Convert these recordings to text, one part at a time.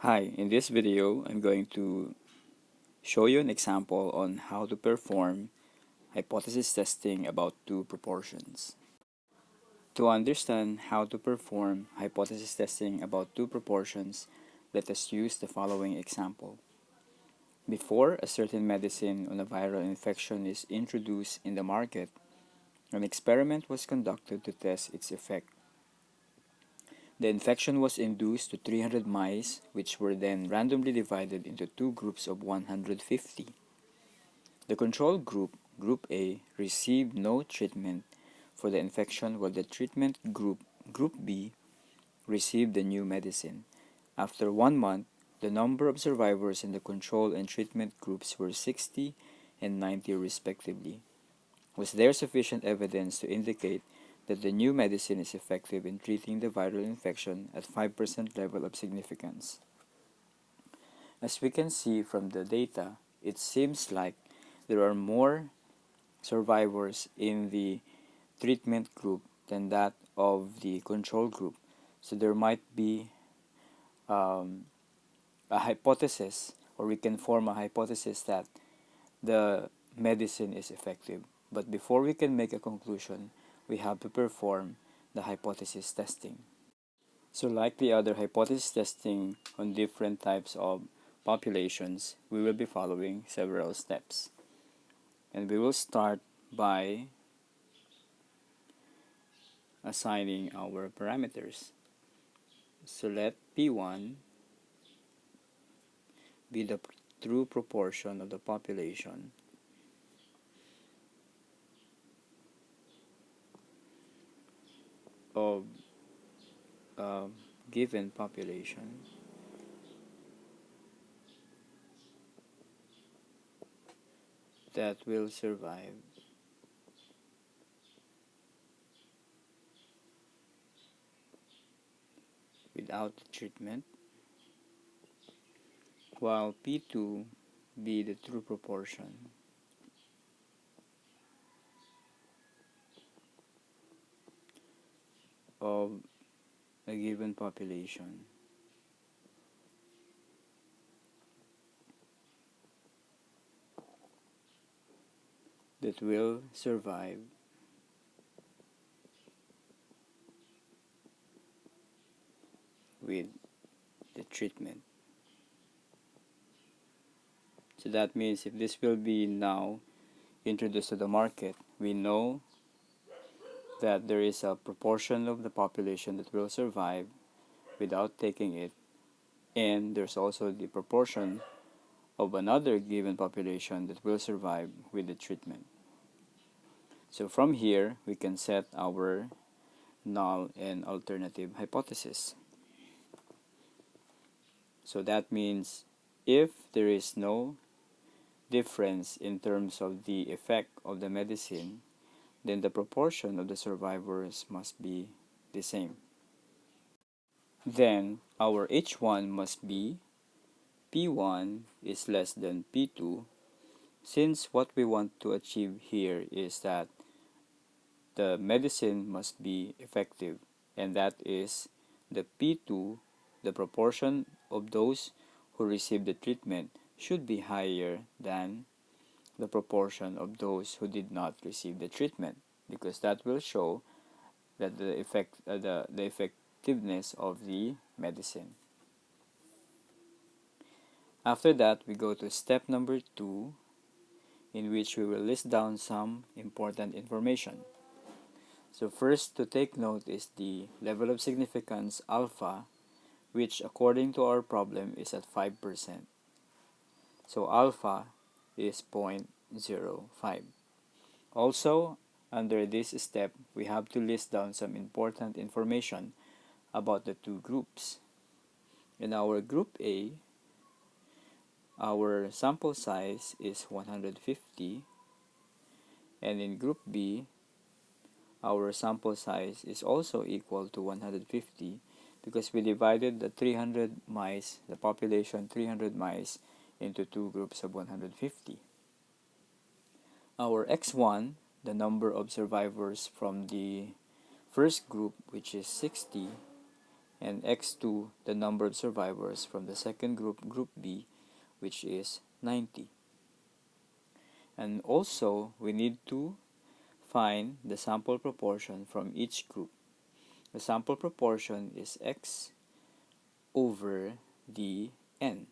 Hi, in this video, I'm going to show you an example on how to perform hypothesis testing about two proportions. To understand how to perform hypothesis testing about two proportions, let us use the following example. Before a certain medicine on a viral infection is introduced in the market, an experiment was conducted to test its effect. The infection was induced to 300 mice, which were then randomly divided into two groups of 150. The control group, Group A, received no treatment for the infection, while the treatment group, Group B, received the new medicine. After 1 month, the number of survivors in the control and treatment groups were 60 and 90 respectively. Was there sufficient evidence to indicate that the new medicine is effective in treating the viral infection at 5% level of significance? As we can see from the data, it seems like there are more survivors in the treatment group than that of the control group. So there might be a hypothesis, or we can form a hypothesis that the medicine is effective. But before we can make a conclusion, we have to perform the hypothesis testing. So like the other hypothesis testing on different types of populations, we will be following several steps. And we will start by assigning our parameters. So let P1 be the true proportion of the population of a given population that will survive without the treatment, while P2 be the true proportion of a given population that will survive with the treatment. So that means if this will be now introduced to the market, we know that there is a proportion of the population that will survive without taking it, and there's also the proportion of another given population that will survive with the treatment. So from here, we can set our null and alternative hypothesis. So that means if there is no difference in terms of the effect of the medicine, then the proportion of the survivors must be the same. Then our H1 must be P1 is less than P2, since what we want to achieve here is that the medicine must be effective, and that is the P2, the proportion of those who receive the treatment should be higher than the proportion of those who did not receive the treatment, because that will show that the effectiveness of the medicine. After that, we go to step number 2, in which we will list down some important information. So first to take note is the level of significance alpha, which according to our problem is at 5%. So alpha is 0.05. Also, under this step, we have to list down some important information about the two groups. In our group A, our sample size is 150, and in group B, our sample size is also equal to 150 because we divided the 300 mice, the population 300 mice, into two groups of 150. Our X1, the number of survivors from the first group, which is 60, and x2 the number of survivors from the second group, group B, which is 90. And also we need to find the sample proportion from each group. The sample proportion is x over the n.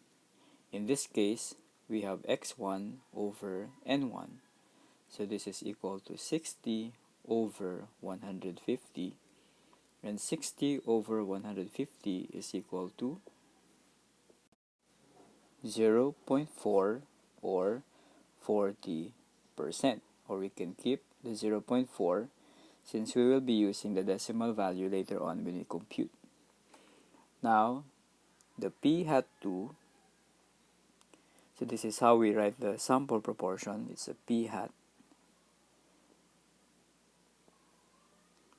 In this case, we have x1 over n1. So this is equal to 60 over 150, and 60 over 150 is equal to 0.4 or 40%, or we can keep the 0.4 since we will be using the decimal value later on when we compute. Now, the p hat 2, so this is how we write the sample proportion. It's a p hat.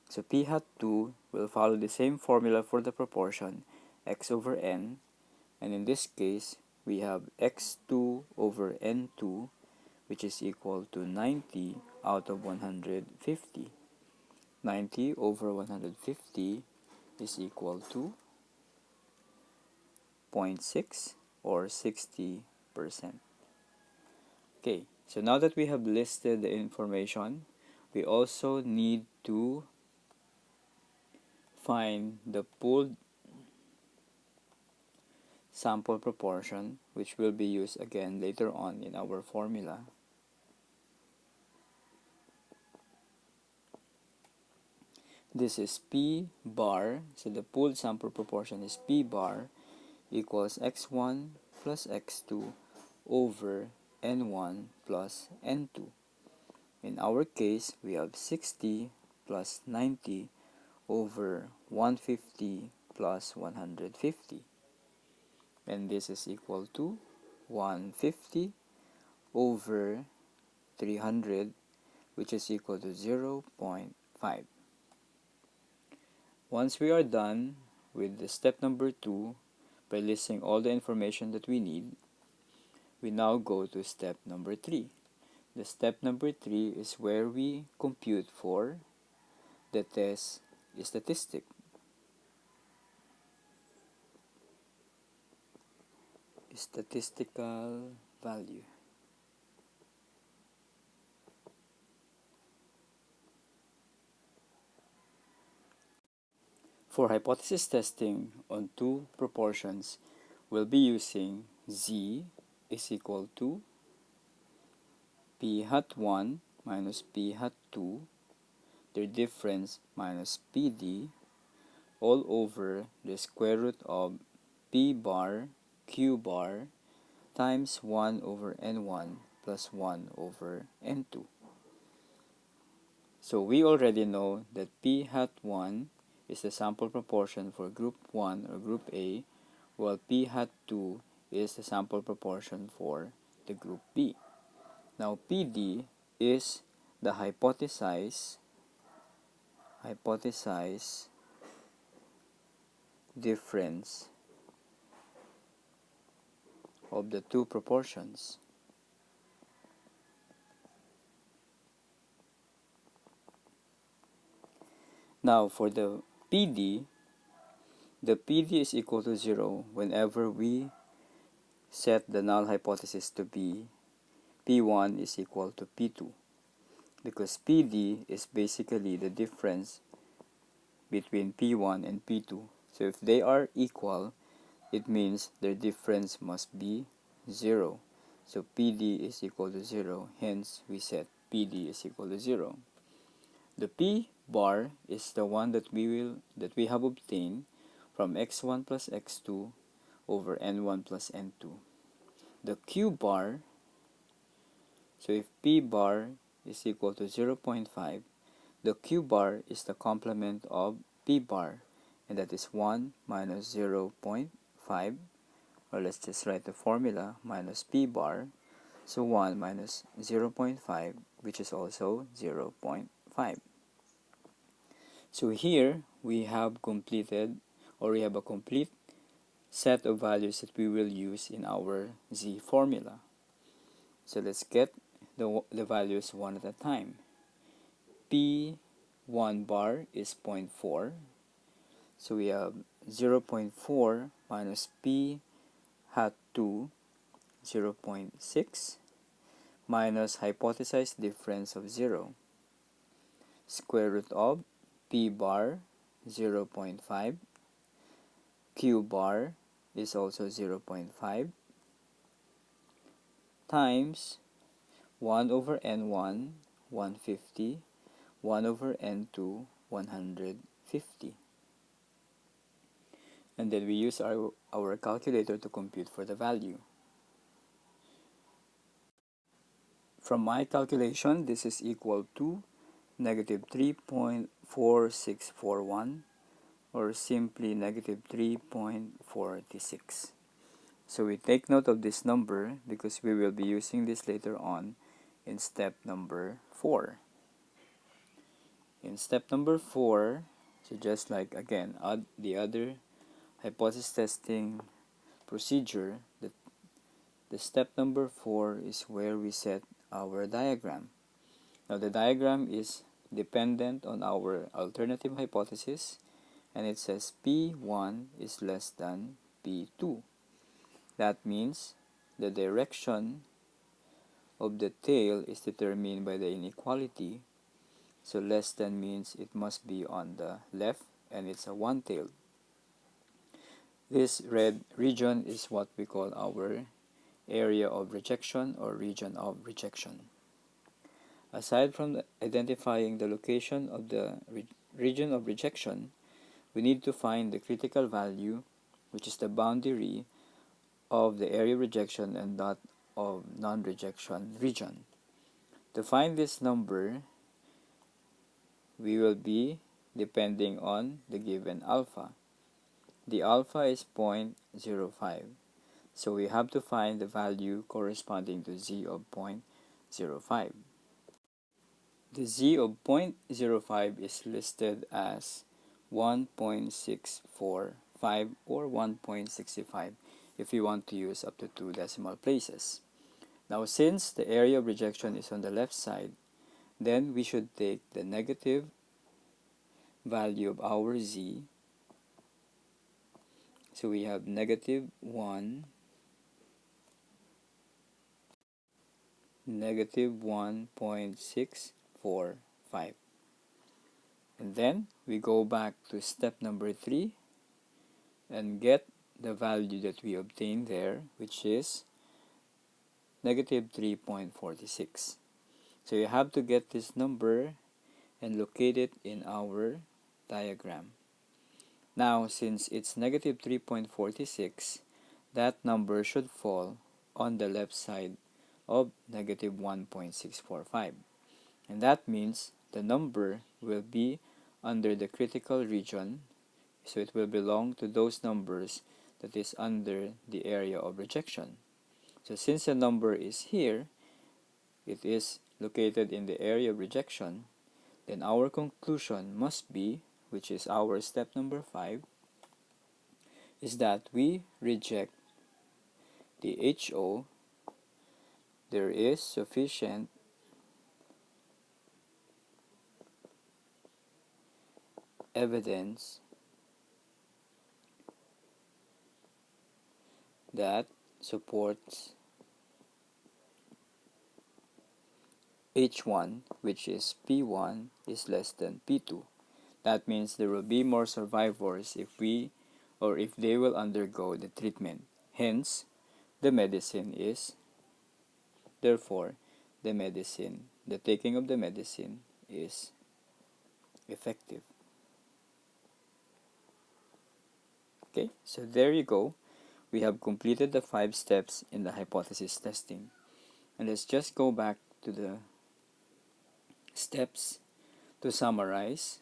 So p hat 2 will follow the same formula for the proportion x over n, and in this case we have x2 over n2, which is equal to 90 out of 150. 90 over 150 is equal to 0.6 or 60%. Okay, so now that we have listed the information, we also need to find the pooled sample proportion, which will be used again later on in our formula. This is P bar, so the pooled sample proportion is P bar equals x1 plus x2 over n1 plus n2. In our case, we have 60 plus 90 over 150 plus 150. And this is equal to 150 over 300, which is equal to 0.5. Once we are done with the step number 2, by listing all the information that we need, we now go to step number 3. The step number 3 is where we compute for the test statistic. Statistical value. For hypothesis testing on two proportions, we'll be using z is equal to p hat 1 minus p hat 2, their difference minus pd, all over the square root of p bar q bar times 1 over n1 plus 1 over n2. So we already know that p hat 1 is the sample proportion for group 1 or group A, while p hat 2 is the sample proportion for the group B. Now PD is the hypothesized difference of the two proportions. Now for the PD is equal to 0 whenever we set the null hypothesis to be P1 is equal to P2, because PD is basically the difference between P1 and P2. So if they are equal, it means their difference must be 0. So PD is equal to 0, hence we set PD is equal to 0. The P bar is the one that we have obtained from x1 plus x2 over n1 plus n2. The Q bar, so if P bar is equal to 0.5, the Q bar is the complement of P bar, and that is 1 minus 0.5, or let's just write the formula, minus P bar, so 1 minus 0.5, which is also 0.5. So here we have completed, or we have a complete set of values that we will use in our Z formula. So let's get the values one at a time. P1 bar is 0.4. So we have 0.4 minus p hat 2, 0.6 minus hypothesized difference of 0, square root of p bar 0.5, q bar is also 0.5, times 1 over n1, 150, 1 over n2, 150. And then we use our calculator to compute for the value. From my calculation, this is equal to negative 3.4641, or simply negative 3.46. So we take note of this number because we will be using this later on in step number 4. In step number 4, so just like again the other hypothesis testing procedure, the step number 4 is where we set our diagram. Now the diagram is dependent on our alternative hypothesis, and it says P1 is less than P2. That means the direction of the tail is determined by the inequality. So less than means it must be on the left, and it's a one-tailed. This red region is what we call our area of rejection or region of rejection. Aside from identifying the location of the region of rejection, we need to find the critical value, which is the boundary of the area of rejection and that of non-rejection region. To find this number, we will be depending on the given alpha. The alpha is 0.05, so we have to find the value corresponding to z of 0.05. The z of 0.05 is listed as 1.645 or 1.65 if you want to use up to 2 decimal places. Now since the area of rejection is on the left side, then we should take the negative value of our z. So we have negative 1, negative 1.645. And then we go back to step number 3 and get the value that we obtained there, which is negative 3.46. So you have to get this number and locate it in our diagram. Now, since it's negative 3.46, that number should fall on the left side of negative 1.645. And that means the number will be under the critical region, so it will belong to those numbers that is under the area of rejection. So since the number is here, it is located in the area of rejection, then our conclusion must be, which is our step number 5, is that we reject the HO. There is sufficient evidence that supports H1, which is P1 is less than P2. That means there will be more survivors if they will undergo the treatment. Hence, the taking of the medicine is effective. Okay, so there you go. We have completed the 5 steps in the hypothesis testing. And let's just go back to the steps to summarize.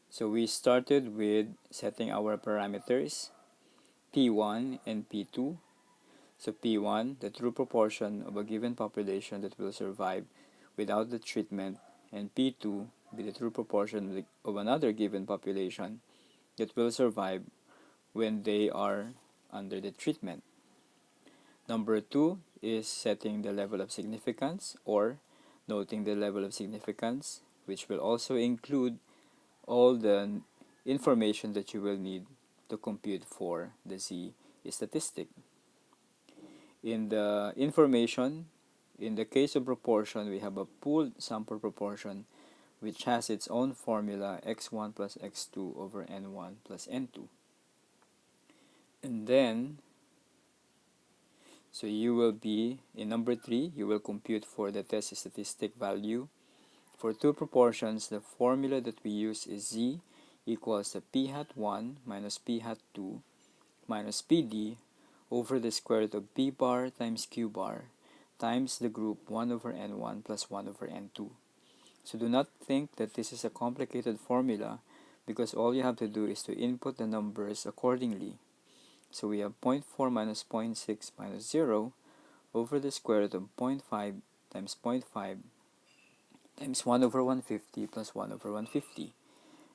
So we started with setting our parameters, P1 and P2. So P1, the true proportion of a given population that will survive without the treatment, and P2 be the true proportion of another given population that will survive when they are under the treatment. Number 2 is setting the level of significance or noting the level of significance, which will also include all the information that you will need to compute for the Z statistic. In the information, in the case of proportion, we have a pooled sample proportion which has its own formula x1 plus x2 over n1 plus n2. And then, so you will be, in number 3, you will compute for the test statistic value. For two proportions, the formula that we use is Z equals the p hat 1 minus p hat 2 minus pd over the square root of p bar times q bar times the group 1 over n1 plus 1 over n2. So do not think that this is a complicated formula, because all you have to do is to input the numbers accordingly. So we have 0.4 minus 0.6 minus 0 over the square root of 0.5 times 0.5 times 1 over 150 plus 1 over 150.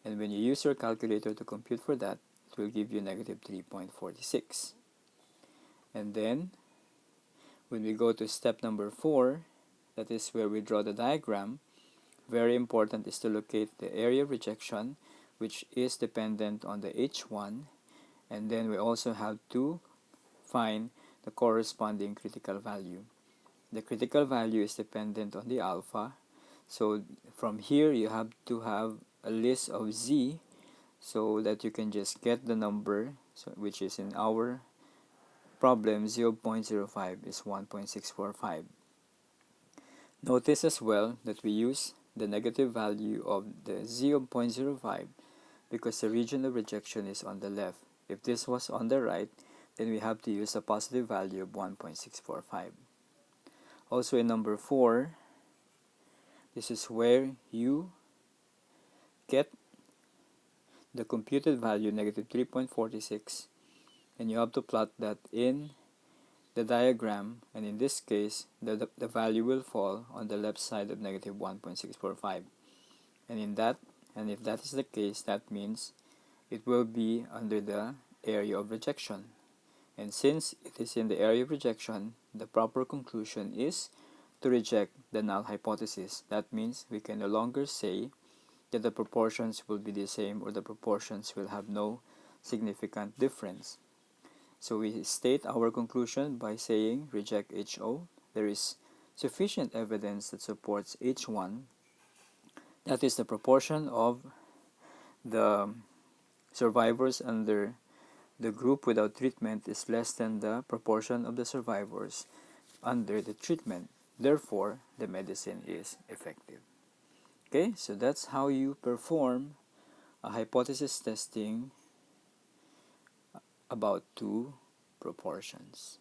And when you use your calculator to compute for that, it will give you negative 3.46. And then, when we go to step number 4, that is where we draw the diagram, very important is to locate the area of rejection, which is dependent on the H1, and then we also have to find the corresponding critical value. The critical value is dependent on the alpha, so from here you have to have a list of Z so that you can just get the number, which is in our problem 0.05 is 1.645. Notice as well that we use the negative value of the 0.05 because the region of rejection is on the left. If this was on the right, then we have to use a positive value of 1.645. Also in number 4, this is where you get the computed value, negative 3.46, and you have to plot that in the diagram, and in this case, the value will fall on the left side of negative 1.645. And if that is the case, that means it will be under the area of rejection. And since it is in the area of rejection, the proper conclusion is to reject the null hypothesis. That means we can no longer say that the proportions will be the same or the proportions will have no significant difference. So we state our conclusion by saying reject HO. There is sufficient evidence that supports H1, that is the proportion of the survivors under the group without treatment is less than the proportion of the survivors under the treatment. Therefore, the medicine is effective. Okay, so that's how you perform a hypothesis testing about two proportions.